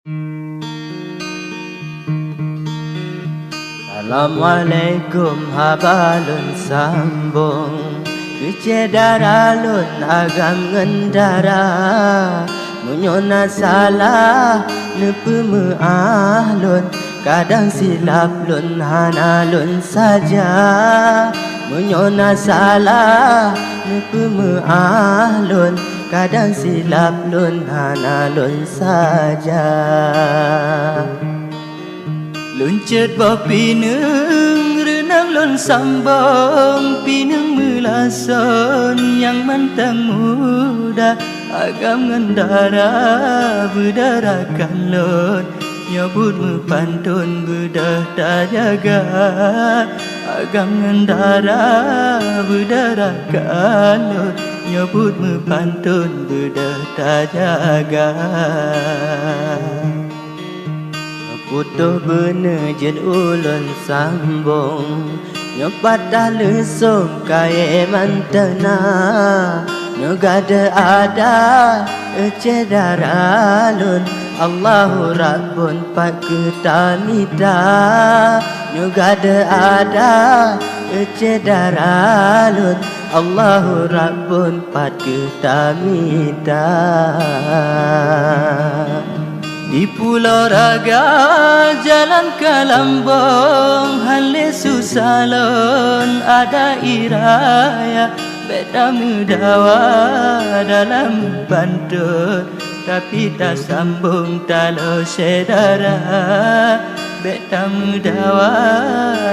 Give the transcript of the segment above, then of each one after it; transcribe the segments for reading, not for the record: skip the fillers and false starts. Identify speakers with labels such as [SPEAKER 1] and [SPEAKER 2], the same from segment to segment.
[SPEAKER 1] Assalamualaikum habalun sambung Kecederalun agam ngendara Munyona salah nepemeahlun Kadang silap lun hanalun saja Munyona salah nepemeahlun Kadang silap lun hanalun saja Luncet bawa pineng renang lon sambong Pineng melason yang mantang muda Agam ngendara berdarakan lon Nyabut mepantun bedah tak jaga Agam ngendara berdarakan lon Nyabut mepantun bedah tak jaga Putuh bener jen ulun sambung Nyopat dah lesung kaya mantena Nyogada ada cederalun Allahu Rabbun pat ketamida Nyogada ada cederalun Allahu Rabbun pat ketamida Di Pulau Raga jalan ke Lambong Hale susalon ada iraya Beda mudawa dalam pantun Tapi tak sambung talo sedara Beda mudawa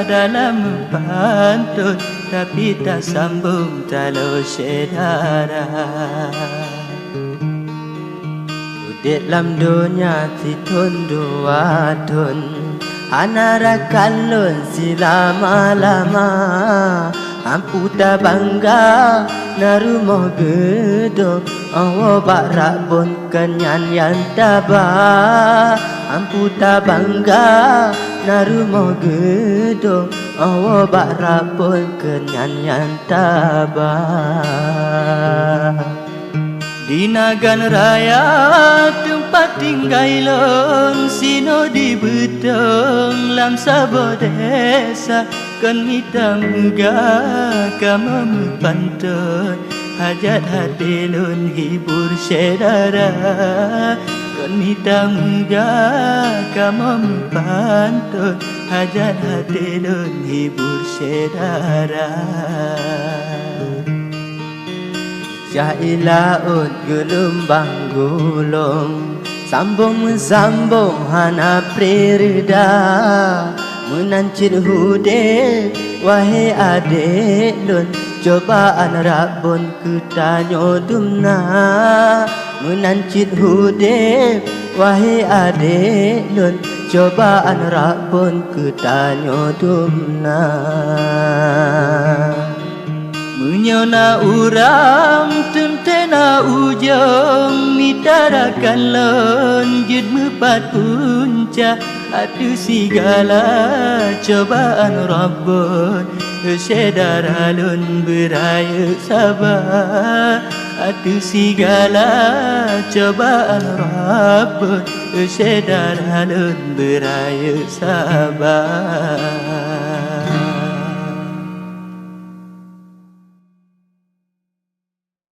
[SPEAKER 1] dalam pantun Tapi tak sambung talo sedara Dek lam dunia titun dua tun Anara kalun si lama-lama Ampu tak bangga narumoh gedung Awo bak rakbun kenyan yang tabah Ampu tak bangga narumoh gedung Awo bak rakbun kenyan yang tabah Di Nagan Raya tempat tinggal long Sino di betong lam sabo desa Kan mita muga kama mepantun Hajat hati lun hibur sedara Kan mita muga kama mepantun Hajat hati lun hibur sedara Jailaut gelombang gulung Sambung mensambung hana prerida Menancit hude wahai adik lun Cobaan Rabbun ketanyo dumna Menancit hude wahai adik lun Cobaan Rabbun ketanyo dumna Menyona uram tentena ujung Mitarakan lon jud mepat punca Adu segala cobaan Rabbun Sedara lon beraya sabar Adu segala cobaan Rabbun Sedara lon beraya sabar